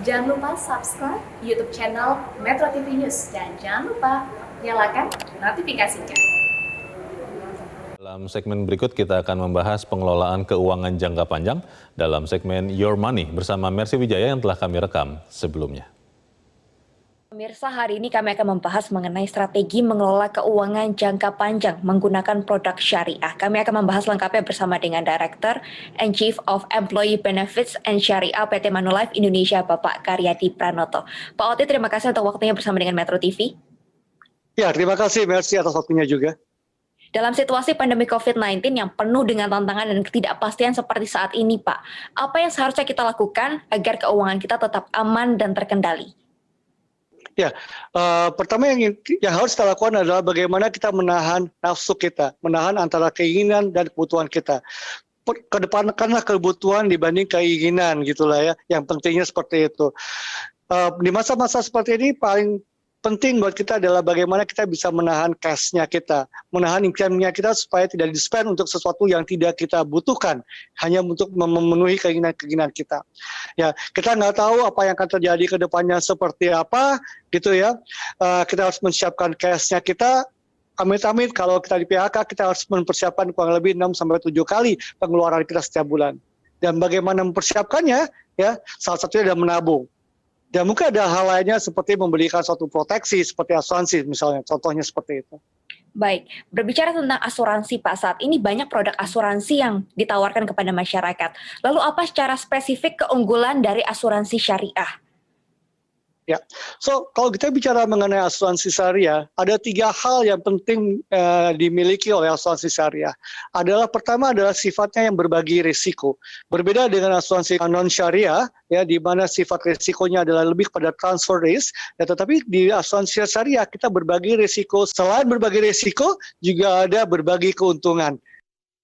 Jangan lupa subscribe YouTube channel Metro TV News dan jangan lupa nyalakan notifikasinya. Dalam segmen berikut kita akan membahas pengelolaan keuangan jangka panjang dalam segmen Your Money bersama Mercy Wijaya yang telah kami rekam sebelumnya. Pemirsa, hari ini kami akan membahas mengenai strategi mengelola keuangan jangka panjang menggunakan produk syariah. Kami akan membahas lengkapnya bersama dengan Director and Chief of Employee Benefits and Syariah PT Manulife Indonesia, Bapak Karyadi Pranoto. Pak Oti, terima kasih untuk waktunya bersama dengan Metro TV. Ya, terima kasih Mercy atas waktunya juga. Dalam situasi pandemi COVID-19 yang penuh dengan tantangan dan ketidakpastian seperti saat ini, Pak, apa yang seharusnya kita lakukan agar keuangan kita tetap aman dan terkendali? Ya, pertama yang harus kita lakukan adalah bagaimana kita menahan nafsu kita, menahan antara keinginan dan kebutuhan kita. Kedepankanlah kebutuhan dibanding keinginan, gitulah ya. Yang pentingnya seperti itu. Di masa-masa seperti ini paling penting buat kita adalah bagaimana kita bisa menahan cash-nya kita, menahan income-nya kita supaya tidak di-spend untuk sesuatu yang tidak kita butuhkan, hanya untuk memenuhi keinginan-keinginan kita. Ya, kita nggak tahu apa yang akan terjadi ke depannya seperti apa, gitu ya. Kita harus menyiapkan cash-nya kita. Amit-amit kalau kita di PHK, kita harus mempersiapkan kurang lebih 6-7 kali pengeluaran kita setiap bulan. Dan bagaimana mempersiapkannya, ya, salah satunya adalah menabung. Dan mungkin ada hal lainnya seperti memberikan suatu proteksi seperti asuransi misalnya, contohnya seperti itu. Baik, berbicara tentang asuransi Pak, saat ini banyak produk asuransi yang ditawarkan kepada masyarakat. Lalu apa secara spesifik keunggulan dari asuransi syariah? Ya, so kalau kita bicara mengenai asuransi syariah, ada 3 hal yang penting dimiliki oleh asuransi syariah. Pertama adalah sifatnya yang berbagi risiko. Berbeda dengan asuransi non syariah, ya, di mana sifat risikonya adalah lebih pada transfer risk, ya, tetapi di asuransi syariah kita berbagi risiko. Selain berbagi risiko, juga ada berbagi keuntungan.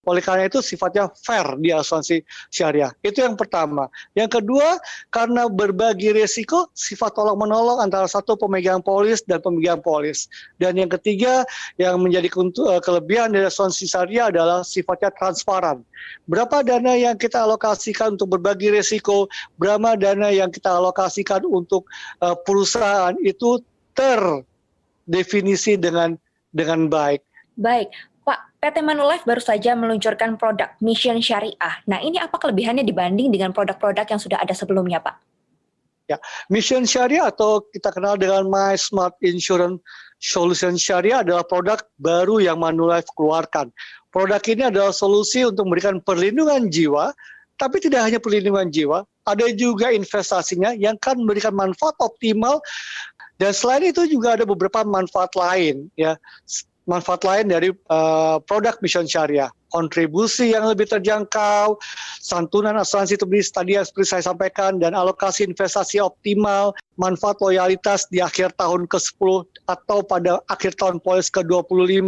Oleh karena itu sifatnya fair di asuransi syariah. Itu yang pertama. Yang kedua, karena berbagi risiko, sifat tolong-menolong antara satu pemegang polis dan pemegang polis. Dan yang ketiga, yang menjadi kelebihan dari asuransi syariah adalah sifatnya transparan. Berapa dana yang kita alokasikan untuk berbagi risiko, berapa dana yang kita alokasikan untuk perusahaan itu terdefinisi dengan baik. Baik, Pak, PT Manulife baru saja meluncurkan produk Mission Syariah. Nah, ini apa kelebihannya dibanding dengan produk-produk yang sudah ada sebelumnya, Pak? Ya, Mission Syariah atau kita kenal dengan My Smart Insurance Solution Syariah adalah produk baru yang Manulife keluarkan. Produk ini adalah solusi untuk memberikan perlindungan jiwa, tapi tidak hanya perlindungan jiwa, ada juga investasinya yang akan memberikan manfaat optimal, dan selain itu juga ada beberapa manfaat lain, ya. Manfaat lain dari produk Mission Syariah, kontribusi yang lebih terjangkau, santunan asuransi tadi yang seperti saya sampaikan, dan alokasi investasi optimal, manfaat loyalitas di akhir tahun ke-10 atau pada akhir tahun polis ke-25,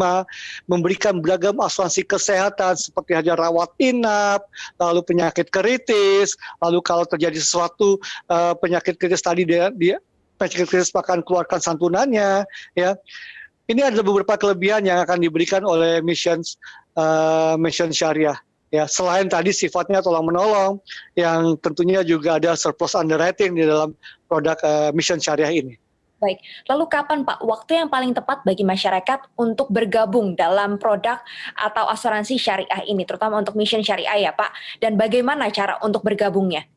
memberikan beragam asuransi kesehatan seperti hanya rawat inap, lalu penyakit kritis, lalu kalau terjadi sesuatu penyakit kritis tadi penyakit kritis akan keluarkan santunannya, ya. Ini adalah beberapa kelebihan yang akan diberikan oleh Mission Syariah. Ya, selain tadi sifatnya tolong-menolong, yang tentunya juga ada surplus underwriting di dalam produk Mission Syariah ini. Baik, lalu kapan Pak waktu yang paling tepat bagi masyarakat untuk bergabung dalam produk atau asuransi syariah ini, terutama untuk Mission Syariah ya Pak, dan bagaimana cara untuk bergabungnya?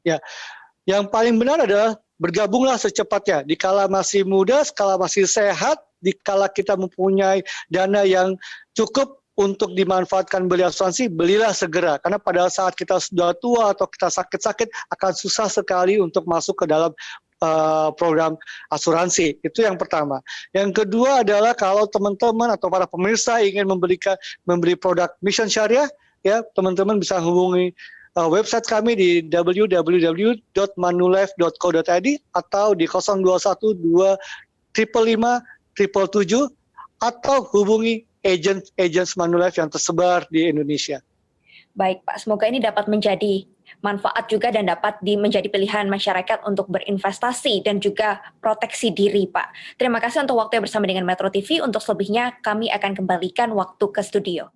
Ya, yang paling benar adalah bergabunglah secepatnya, dikala masih muda, skala masih sehat, dikala kita mempunyai dana yang cukup untuk dimanfaatkan beli asuransi, belilah segera. Karena pada saat kita sudah tua atau kita sakit-sakit, akan susah sekali untuk masuk ke dalam program asuransi. Itu yang pertama. Yang kedua adalah kalau teman-teman atau para pemirsa ingin membeli produk Mission Syariah, ya, teman-teman bisa hubungi website kami di www.manulife.co.id atau di 02125557777 atau hubungi agents Manulife yang tersebar di Indonesia. Baik Pak, semoga ini dapat menjadi manfaat juga dan dapat menjadi pilihan masyarakat untuk berinvestasi dan juga proteksi diri Pak. Terima kasih untuk waktunya bersama dengan Metro TV. Untuk selebihnya kami akan kembalikan waktu ke studio.